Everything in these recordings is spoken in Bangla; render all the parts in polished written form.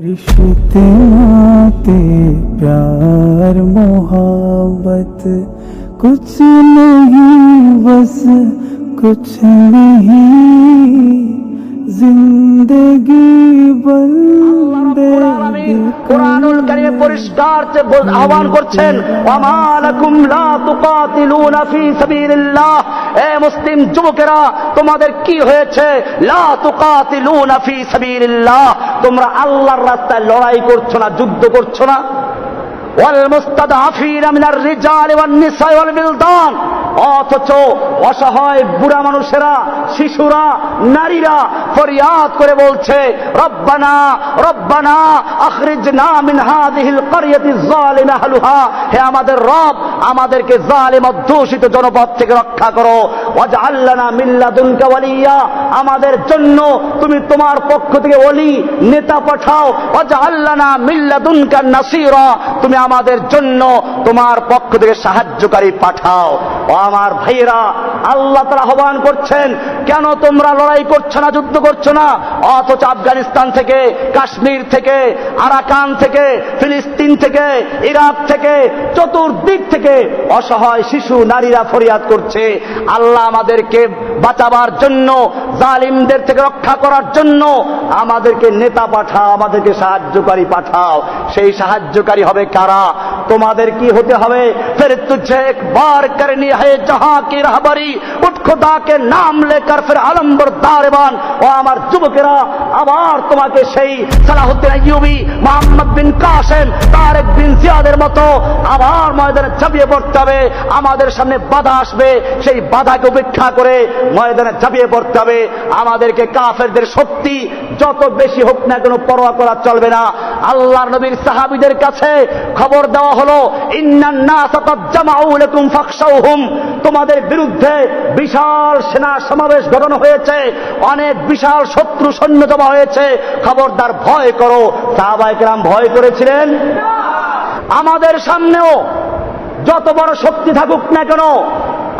रिश्ते नाते प्यार मोहब्बत कुछ नहीं बस कुछ नहीं जिंदगी बंदगी কুরআনুল কারীমে পরিষ্কার আহ্বান করছেন ওয়ামা লাকুম লা তুকাতিলুনা ফি সাবিলিল্লাহ। এ মুসলিম যুবকেরা, তোমাদের কি হয়েছে? লা তুকাতিলুনা ফি সাবিলিল্লাহ, তোমরা আল্লাহর রাস্তায় লড়াই করছো না, যুদ্ধ করছো না। ওয়াল মুস্তাদআফিনা মিনার রিজালি ওয়ান নিসাই ওয়াল বিলদান, অথচ অসহায় বুড়া মানুষেরা, শিশুরা, নারীরা ফরিয়াদ করে বলছে রব্বানা রব্বানা আখরিজনা মিন হাযিহিল ক্বরিয়াতিজ যালিমা আহলুহা, হে আমাদের রব, আমাদেরকে জালিম অধ্যুষিত জনপদ থেকে রক্ষা করো। ওয়াজআল লানা মিন লাদুনকা ওয়ালিয়া, আমাদের জন্য তুমি তোমার পক্ষ থেকে ওলি নেতা পাঠাও। ওয়াজআল লানা মিন লাদুনকা নাসীরা, তুমি আমাদের জন্য তোমার পক্ষ থেকে সাহায্যকারী পাঠাও। ও আমার ভাইয়েরা, আল্লাহ তাআলা আহ্বান করছেন, কেন তোমরা লড়াই করছো না, যুদ্ধ করছো না? অথচ আফগানিস্তান থেকে, কাশ্মীর থেকে, আরাকান থেকে, ফিলিস্তিন থেকে, ইরাক থেকে, চতুর্দিক থেকে অসহায় শিশু, নারীরা ফরিয়াদ করছে, আল্লাহ আমাদেরকে বাঁচাবার জন্য, জালিমদের থেকে রক্ষা করার জন্য আমাদেরকে নেতা পাঠাও, আমাদেরকে সাহায্যকারী পাঠাও। সেই সাহায্যকারী হবে কারা? তোমাদের কি হতে হবে? ফির তুঝে একবার করনি है जहां की रहबरी, उठ खुदा के नाम लेकर फिर आलम बरदार बान। ও আমার যুবকেরা, আবার তোমাকে সেই সালাহুদ্দিন আইয়ুবী, মোহাম্মদ বিন কাসেম, তারেক বিন জিয়াদের মতো আবার ময়দানে ঝাঁপিয়ে পড়তে হবে। আমাদের সামনে বাধা আসবে, সেই বাধাকে উপেক্ষা করে ময়দানে ঝাঁপিয়ে পড়তে হবে। আমাদেরকে কাফেরদের শক্তি যত বেশি হোক না কেন পরোয়া করা চলবে না। আল্লাহর নবীর সাহাবীদের কাছে খবর দেওয়া হলো, ইন্নান নাস কাদ জামাউ লাকুম ফাখশাউহুম, তোমাদের বিরুদ্ধে বিশাল সেনা সমাবেশ ঘটানো হয়েছে, অনেক বিশাল শত্রু সৈন্য জমা হয়েছে, খবরদার ভয় করো। সাহাবায়ে কেরাম ভয় করেছিলেন? আমাদের সামনেও যত বড় শক্তি থাকুক না কেন,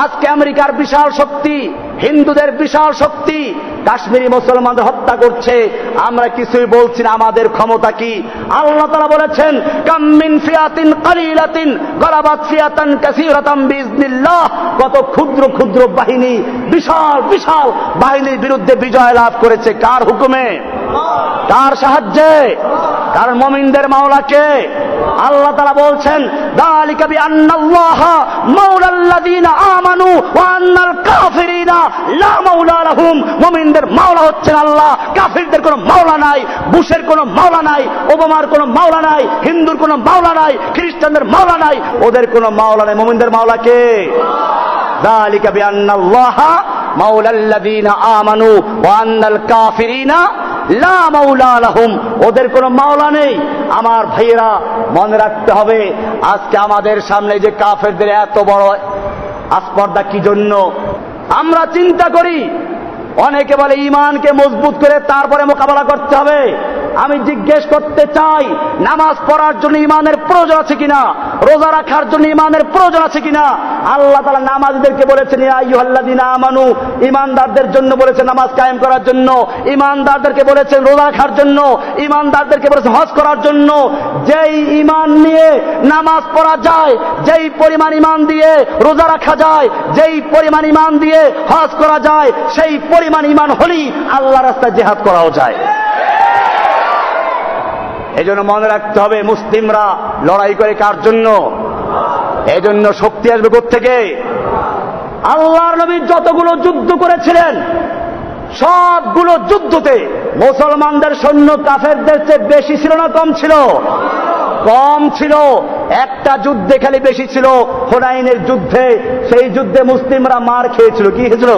আজকে আমেরিকার বিশাল শক্তি, হিন্দুদের বিশাল শক্তি কাশ্মীরি মুসলমানদের হত্যা করছে, আমরা কিছুই বলছি না। আমাদের ক্ষমতা কি? আল্লাহ তাআলা বলেছেন, কাম মিন ফিয়াতিন কালিলাতিন গালাবাত ফিয়াতান কাসীরাতান বিইজনিল্লাহ, কত ক্ষুদ্র ক্ষুদ্র বাহিনী বিশাল বিশাল বাহিনীর বিরুদ্ধে বিজয় লাভ করেছে। কার হুকুমে? কার সাহায্যে? কারণ মুমিনদের মাওলা কে? আল্লাহ তাআলা বলছেন, যালিকা বিআন্নাল্লাহা মাওলাল্লাযীনা আমানু ওয়া আন্নাল কাফিরিনা লা মাওলা লাহুম, মুমিনদের মাওলা হচ্ছেন আল্লাহ, কাফিরদের কোনো মাওলা নাই। বুশের কোনো মাওলা নাই, ওবামার কোনো মাওলা নাই, হিন্দুর কোনো মাওলা নাই, খ্রিস্টানদের মাওলা নাই, ওদের কোনো মাওলা নাই। মুমিনদের মাওলা কে? যালিকা বিআন্নাল্লাহা মাওলাল্লাযীনা আমানু ওয়া আন্নাল কাফিরিনা লা মাওলা লাহুম, ওদের কোনো মাওলা নেই। আমার ভাইয়েরা, মনে রাখতে হবে, আজকে আমাদের সামনে যে কাফেরদের এত বড় আস্পর্ধা কি জন্য? আমরা চিন্তা করি, অনেকে বলে ঈমানকে মজবুত করে তারপরে মোকাবেলা করতে হবে। আমি জিজ্ঞেস করতে চাই, নামাজ পড়ার জন্য ঈমানের প্রয়োজন আছে কিনা? রোজা রাখার জন্য ঈমানের প্রয়োজন আছে কিনা? আল্লাহ তাআলা নামাজীদেরকে বলেছেন, ইয়া আইয়ুহাল্লাযীনা আমানু, ঈমানদারদের জন্য বলেছেন নামাজ কায়েম করার জন্য, ঈমানদারদেরকে বলেছেন রোজা রাখার জন্য, ঈমানদারদেরকে বলেছেন হজ করার জন্য। যেই ঈমান নিয়ে নামাজ পড়া যায়, যেই পরিমাণ ঈমান দিয়ে রোজা রাখা যায়, যেই পরিমাণ ঈমান দিয়ে হজ করা যায়, সেই পরিমাণ ঈমান হলেই আল্লাহর রাস্তায় জিহাদ করাও যায়। এজন্য মনে রাখতে হবে, মুসলিমরা লড়াই করে কার জন্য? এজন্য শক্তি আসবে কোত্থেকে? আল্লাহর নবী যতগুলো যুদ্ধ করেছিলেন, সবগুলো যুদ্ধতে মুসলমানদের সৈন্য কাফেরদের চেয়ে বেশি ছিল না কম ছিল? কম ছিল। একটা যুদ্ধে খালি বেশি ছিল, হুনাইনের যুদ্ধে। সেই যুদ্ধে মুসলিমরা মার খেয়েছিল। কি হয়েছিল?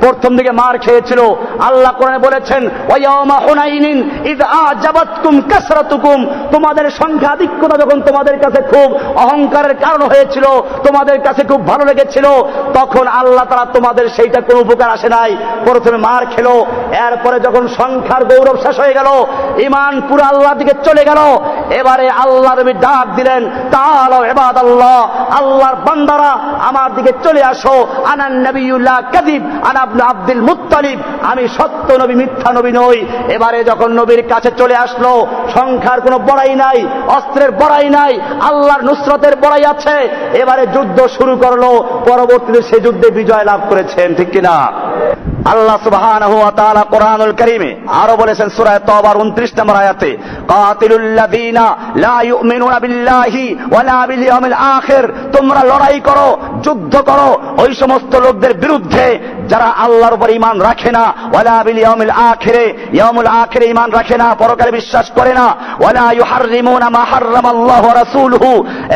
প্রথম দিকে মার খেয়েছিল। আল্লাহ কোরআনে বলেছেন, ওয়ায়াউমা হুনাইনিন ইয আ'জাবাতকুম কাসরাতুকুম, তোমাদের সংখ্যাধিক্যতা যখন তোমাদের কাছে খুব অহংকারের কারণ হয়েছিল, তোমাদের কাছে খুব ভালো লেগেছিল, তখন আল্লাহ তাআলা তোমাদের সেইটা কোনো উপকার আসে নাই। প্রথমে মার খেলো, এরপরে যখন সংখ্যার গৌরব শেষ হয়ে গেল, ঈমান পুরো আল্লাহর দিকে চলে গেল, এবারে আল্লাহ নবী ডাক দিলেন, তাআলা ইবাদাল্লাহ, আল্লাহর বান্দারা আমার দিকে চলে আসো, আনান নবিয়্যুল লা কাযিব, আনা ইবনে আব্দুল মুত্তালিব, আমি সত্য নবী, মিথ্যা নবী নই। এবারে যখন নবীর কাছে চলে আসলো, সংখ্যার কোনো বড়াই নাই, অস্ত্রের বড়াই নাই, আল্লাহর নুসরতের বড়াই আছে। এবারে যুদ্ধ শুরু করলো, পরবর্তীতে সে যুদ্ধে বিজয় লাভ করেছেন, ঠিক কিনা? আল্লাহ সুবহানাহু ওয়া তাআলা কোরআনুল কারীমে আরো বলেছেন সূরা তাওবার 29 নম্বর আয়াতে, কাতিলুল লাযীনা লা ইউমিনুনা বিল্লাহি ওয়ালা বিল ইয়াউমিল আখির, তোমরা লড়াই করো, যুদ্ধ করো ওই সমস্ত লোকদের বিরুদ্ধে যারা আল্লাহর উপর ঈমান রাখে না, ওয়ালা বিল ইয়াউমিল আখিরে, ইয়াউমুল আখিরে ঈমান রাখে না, পরকালে বিশ্বাস করে না, ওয়ালা ইউহাররিমুনা মা হাররামাল্লাহু ওয়া রাসূলুহু,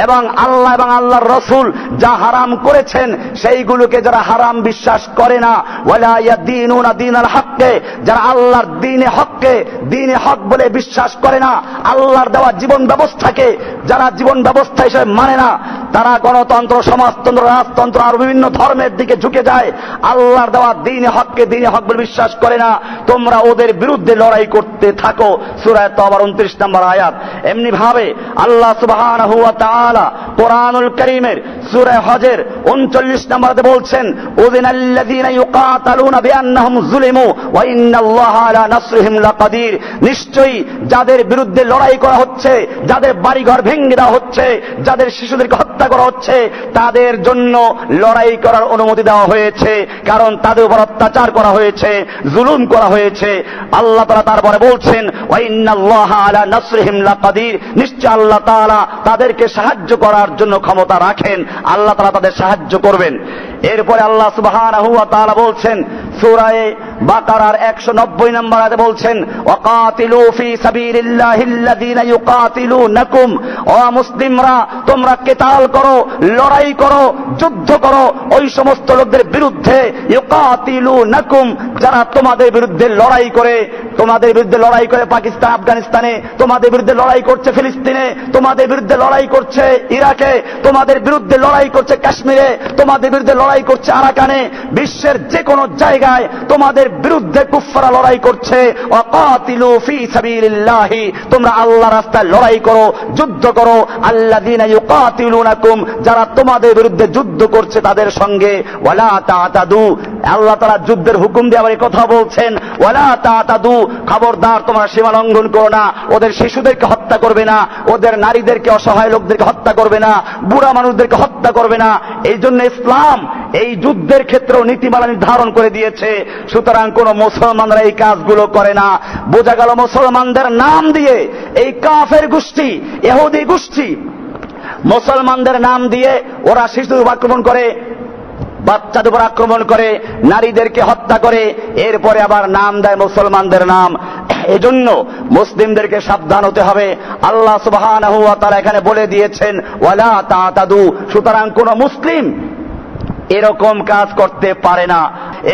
এবং আল্লাহ এবং আল্লাহর রাসূল যা হারাম করেছেন সেইগুলোকে যারা হারাম বিশ্বাস করে না, ওয়ালা ইয়াদিনুনা দীনাল হককে, যারা আল্লাহর দ্বীনে হককে দ্বীনে হক বলে বিশ্বাস করে না, আল্লাহর দেওয়া জীবন ব্যবস্থাকে যারা জীবন ব্যবস্থা হিসেবে মানে না, তারা গণতন্ত্র, সমাজতন্ত্র, রাজতন্ত্র আর বিভিন্ন ধর্মের দিকে ঝুঁকে যায়, আল্লাহর দেওয়া দ্বীনে হককে দ্বীনে হক বলে বিশ্বাস করে না, তোমরা ওদের বিরুদ্ধে লড়াই করতে থাকো। সূরা তাওবার 29 নম্বর আয়াত। এমনি ভাবে আল্লাহ সুবহানাহু ওয়া তাআলা কোরআনুল কারীমের সূরা হজের 39 নম্বরে বলছেন, উযিনাল্লাযীনা ইউকাতালুনা বিআন্নাহুম যুলিমু ওয়া ইন্নাল্লাহা আলা নাসরিহিম লাকাদির, নিশ্চয়ই যাদের বিরুদ্ধে লড়াই করা হচ্ছে, যাদের বাড়িঘর ভেঙে দেওয়া হচ্ছে, যাদের শিশুদেরকে হত্যা করা হচ্ছে, তাদের জন্য লড়াই করার অনুমতি দেওয়া হয়েছে, কারণ তাদের উপর অত্যাচার করা হয়েছে, জুলুম করা হয়েছে। আল্লাহ তাআলা তারপরে বলছেন, ওয়া ইন্নাল্লাহা আলা নাসরিহিম লাকাদির, নিশ্চয় আল্লাহ তাআলা তাদেরকে সাহায্য করার জন্য ক্ষমতা রাখেন, আল্লাহ তাআলা তাদের সাহায্য করবেন। এরপরে আল্লাহ সুবহানাহু ওয়া তাআলা বলছেন সূরা বাকারার 190 নম্বর আয়াতে বলছেন, ওয়াকাতিলু ফি সাবিলিল্লাহিল্লাযীনা ইউকাতিলুনাকুম, ও মুসলিমরা তোমরা কিতাল করো, লড়াই করো, যুদ্ধ করো ওই সমস্ত লোকদের বিরুদ্ধে, ইউকাতিলুনাকুম, যারা তোমাদের বিরুদ্ধে লড়াই করে, তোমাদের বিরুদ্ধে লড়াই করে পাকিস্তান, আফগানিস্তানে, তোমাদের বিরুদ্ধে লড়াই করছে ফিলিস্তিনে, তোমাদের বিরুদ্ধে লড়াই করছে ইরাকে, তোমাদের বিরুদ্ধে লড়াই করছে কাশ্মীরে, তোমাদের বিরুদ্ধে লড়াই করছে আরাকানে, বিশ্বের যে কোনো জায়গায় তোমাদের বিরুদ্ধে কুফফাররা লড়াই করছে। ওয়াকাতিলু ফি সাবিলিল্লাহি, তোমরা আল্লাহর রাস্তায় লড়াই করো, যুদ্ধ করো, আল্লাযীনা ইউকাতিলুনাকুম, যারা তোমাদের বিরুদ্ধে যুদ্ধ করছে তাদের সঙ্গে, ওয়ালা তা'তাদু, আল্লাহ তাআলা যুদ্ধের হুকুম দিয়ে আবার এই কথা বলছেন, ওয়ালা তা'তাদু, খবরদার তোমরা সীমা লঙ্ঘন করো না, ওদের শিশুদেরকে হত্যা করবে না, ওদের নারীদেরকে, অসহায় লোকদেরকে হত্যা করবে না, বুড়া মানুষদেরকে হত্যা করবে না। এই জন্য ইসলাম এই যুদ্ধের ক্ষেত্রেও নীতিমালা নির্ধারণ করে দিয়েছে। সুতরাং কোন মুসলমানরা এই কাজগুলো করে না। বোঝা গেল মুসলমানদের নাম দিয়ে এই কাফের গোষ্ঠী, ইহুদি গোষ্ঠী মুসলমানদের নাম দিয়ে ওরা শিশুদের উপর আক্রমণ করে, বাচ্চাদের উপর আক্রমণ করে, নারীদেরকে হত্যা করে, এরপরে আবার নাম দেয় মুসলমানদের নাম। এজন্য মুসলিমদেরকে সাবধান হতে হবে। আল্লাহ সুবহানাহু ওয়া তাআলা এখানে বলে দিয়েছেন, ওয়ালা তা'তাদু, সুতরাং কোন মুসলিম এরকম কাজ করতে পারে না।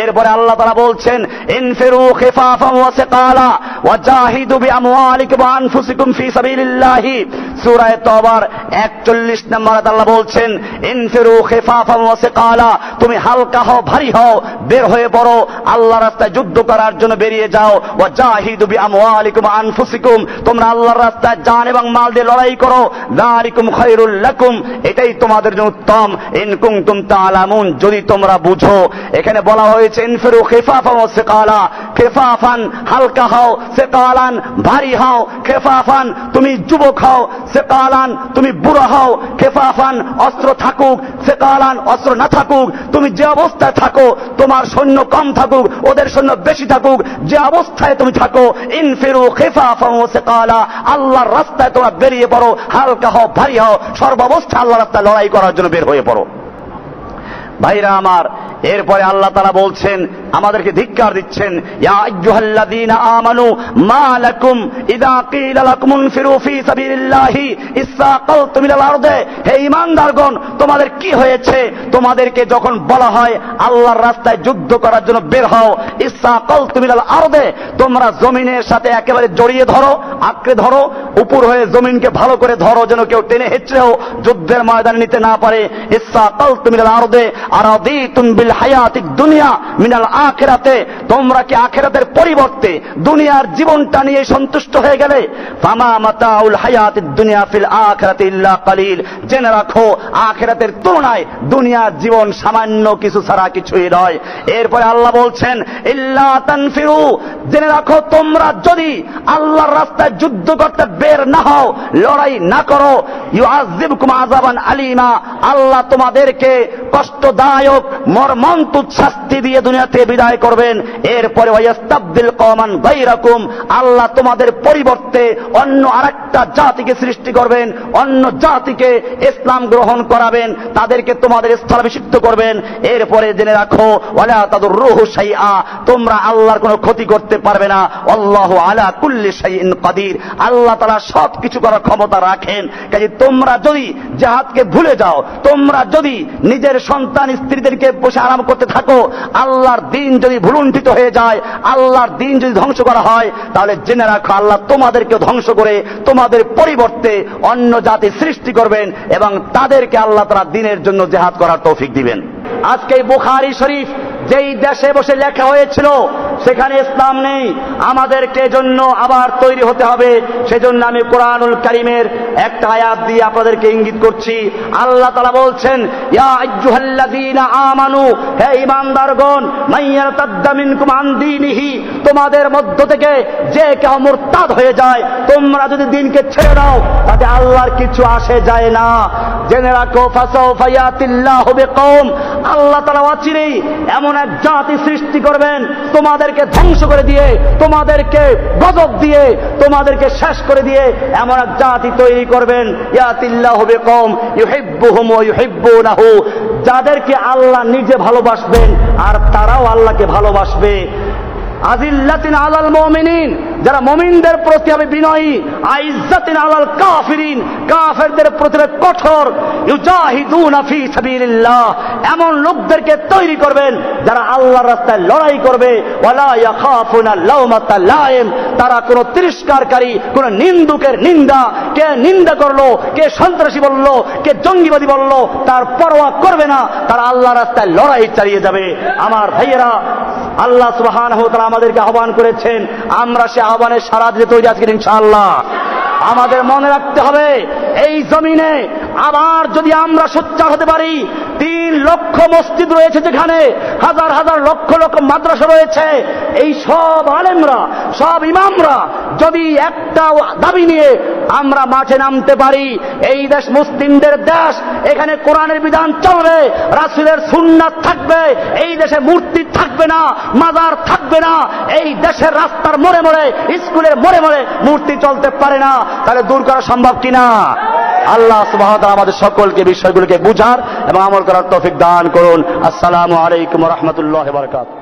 এরপরে আল্লাহ তাআলা বলছেন, ইনফিরু খিফাফান ওয়া সিকালা ওয়া জাহিদু বিআমওয়ালিকুম ওয়া আনফুসিকুম ফি সাবিলিল্লাহি। সূরা তাওবার 41 নম্বর আয়াতে আল্লাহ বলছেন, ইনফিরু খিফাফান ওয়া সিকালা, তুমি হালকা হও, ভারী হও, বের হয়ে পড়ো, আল্লাহর রাস্তায় যুদ্ধ করার জন্য বেরিয়ে যাও। ওয়া জাহিদু বিআমওয়ালিকুম ওয়া আনফুসিকুম, তোমরা আল্লাহর রাস্তায় জান এবং মাল দিয়ে লড়াই করো। যালিকুম খায়রুল লাকুম, এটাই তোমাদের জন্য উত্তম। ইন কুনতুম তা'লামুন, যদি তোমরা বুঝো। এখানে বলা হয়েছে ইনফিরু খিফাফান ওয়া সিকালা, খিফাফান হালকা হও, সিকালান ভারী হও। খিফাফান তুমি যুবক হও, সিকালান তুমি বুড়া হও। খিফাফান অস্ত্র থাকুক, সিকালান অস্ত্র না থাকুক, তুমি যে অবস্থায় থাকো, তোমার সৈন্য কম থাকুক, ওদের সৈন্য বেশি থাকুক, যে অবস্থায় তুমি থাকো, ইনফিরু খিফাফান ওয়া সিকালা, আল্লাহর রাস্তায় তোমরা বেরিয়ে পড়ো, হালকা হও, ভারী হও, সর্বাবস্থায় আল্লাহর রাস্তায় লড়াই করার জন্য বের হয়ে পড়ো। ভাইরা আমার, এরপরে আল্লাহ তাআলা বলছেন, আমাদেরকে ধিক্কার দিচ্ছেন, ইয়া আইয়ুহাল্লাযীনা আমানু মা লাকুম ইযা কিলা লাকুম ইনফিরু ফি সাবিলিল্লাহি ইসসাকালতুম ইলাল আরদে, হে ঈমানদারগণ, তোমাদের কি হয়েছে? তোমাদেরকে যখন বলা হয় আল্লাহর রাস্তায় যুদ্ধ করার জন্য বের হও, ইসসাকালতুম ইলাল আরদে, তোমরা জমিনের সাথে একেবারে জড়িয়ে ধরো, আঁকড়ে ধরো, উপর হয়ে জমিনকে ভালো করে ধরো, যেন কেউ টেনে হেঁচড়েও যুদ্ধের ময়দানে নিতে না পারে। ইসসাকালতুম ইলাল আরদে আরাদিতুম বিল হায়াতিদ দুনিয়া মিনাল আখিরাতে, তোমরা কি আখিরাতের পরিবর্তে দুনিয়ার জীবনটা নিয়ে সন্তুষ্ট হয়ে গেলে? ফামা মাতাউল হায়াতিদ দুনিয়া ফিল আখিরাতি ইল্লা কালিল, জেনে রাখো আখিরাতের তুলনায় দুনিয়ার জীবন সামান্য কিছু ছাড়া কিছুই নয়। এরপরে আল্লাহ বলছেন ইল্লা তানফিরু, জেনে রাখো তোমরা যদি আল্লাহর রাস্তায় যুদ্ধ করতে বের না হও, লড়াই না করো, ইউআযিবকুম আযাবান আলীমা, আল্লাহ তোমাদেরকে কষ্টদায়ক মর্মন্তুদ শাস্তি দিয়ে দুনিয়াতে বিদায় করবেন। এরপরে ওয়ায়াস্তাবদিল কওমান গায়রাকুম, আল্লাহ তোমাদের পরিবর্তে অন্য আরেকটা জাতিকে সৃষ্টি করবেন, অন্য জাতিকে ইসলাম গ্রহণ করাবেন, তাদেরকে তোমাদের স্থলাভিষিক্ত করবেন। এরপরে জেনে রাখো ওয়ালা তাদুররুহু শাইআ, তোমরা আল্লাহর কোনো ক্ষতি করতে পারবে না। আল্লাহু আলা কুল্লি শাইইন কাদির, আল্লাহ তাআলা সব কিছু করার ক্ষমতা রাখেন। কাজে তোমরা যদি জিহাদকে ভুলে যাও, তোমরা যদি নিজের সন্তান স্ত্রীদেরকে বসে আরাম করতে থাকো, আল্লাহর দ্বীন যদি ভুলুণ্ঠিত হয়ে যায়, আল্লাহর দ্বীন যদি ধ্বংস করা হয়, তাহলে জেনে রাখো আল্লাহ তোমাদেরকে ধ্বংস করে তোমাদের পরিবর্তে অন্য জাতি সৃষ্টি করবেন এবং তাদেরকে আল্লাহ তাআলা দ্বীনের জন্য জিহাদ করার তৌফিক দিবেন। আজকে বুখারী শরীফ যেই দেশে বসে লেখা হয়েছিল সেখানে ইসলাম নেই, আমাদেরকে জন্য আবার তৈরি হতে হবে। সেজন্য আমি কোরআনুল কারীমের একটা আয়াত দিয়ে আপনাদেরকে ইঙ্গিত করছি। আল্লাহ তাআলা বলছেন ইয়া আইয়ুহাল্লাযীনা আমানু, হে ঈমানদারগণ, মাইয়ারতাদ্দা মিনকুম আন দীনিহি, তোমাদের মধ্য থেকে যে কেউ মুরতাদ হয়ে যায়, তোমরা যদি দ্বীনকে ছেড়ে দাও তাতে আল্লাহর কিছু আসে যায় না। জেনে রাখো ফাসাউফা ইয়াতিল্লাহু বিকওম, আল্লাহ তাআলা অচিরেই এমন এক জাতি সৃষ্টি করবেন তোমাদেরকে ধ্বংস করে দিয়ে, তোমাদেরকে গজব দিয়ে, তোমাদেরকে শেষ করে দিয়ে এমন এক জাতি তৈরি করবেন ইয়াতিল্লাহু বিকওম ইউহিব্বুহুম ওয়া ইউহিব্বুনাহু, যাদেরকে আল্লাহ নিজে ভালোবাসবেন আর তারাও আল্লাহকে ভালোবাসবে। আজিল্লাতিন আলাল মুমিনিন, যারা মুমিনদের প্রতি হবে বিনয়ী, আইজ্জাতিন আলাল কাফিরিন, কাফেরদের প্রতি কঠোর। ইউজাহিদুনা ফি সাবিলিল্লাহ, এমন লোকদেরকে তৈরি করবেন যারা আল্লাহর রাস্তায় লড়াই করবে। ওয়ালা ইয়াখাফুনা লাওমাতা লাইম, তারা কোন তিরস্কারকারী, কোন নিন্দুকের নিন্দা, কে নিন্দা করলো, কে সন্ত্রাসী বললো, কে জঙ্গিবাদী বললো, তার পরোয়া করবে না, তারা আল্লাহর রাস্তায় লড়াই চালিয়ে যাবে। আমার ভাইয়েরা, আল্লাহ সুবহানাহু ওয়া তাআলা আমাদেরকে আহ্বান করেছেন, আমরা সে আহ্বানের সাড়া দিতে তৈরি আছি ইনশাআল্লাহ। আমাদের মনে রাখতে হবে এই জমিনে আবার যদি আমরা সোচ্চার হতে পারি, 3 লক্ষ মসজিদ রয়েছে যেখানে, হাজার হাজার লক্ষ লক্ষ মাদ্রাসা রয়েছে, এই সব আলেমরা, সব ইমামরা যদি একটা দাবি নিয়ে আমরা মাঠে নামতে পারি, এই দেশ মুসলিমদের দেশ, এখানে কোরআনের বিধান চলবে, রাসূলের সুন্নাত থাকবে, এই দেশে মূর্তি থাকবে না, মাজার থাকবে না, এই দেশের রাস্তার মোড়ে মোড়ে, স্কুলের মোড়ে মোড়ে মূর্তি চলতে পারে না, তাহলে দূর করা সম্ভব কিনা? আল্লাহ সুবহানাহু ওয়া তাআলা আমাদের সকলকে বিষয়গুলোকে বুঝার এবং আমল করার তৌফিক দান করুন। আসসালামু আলাইকুম ওয়া রাহমাতুল্লাহি ওয়া বারাকাতুহু।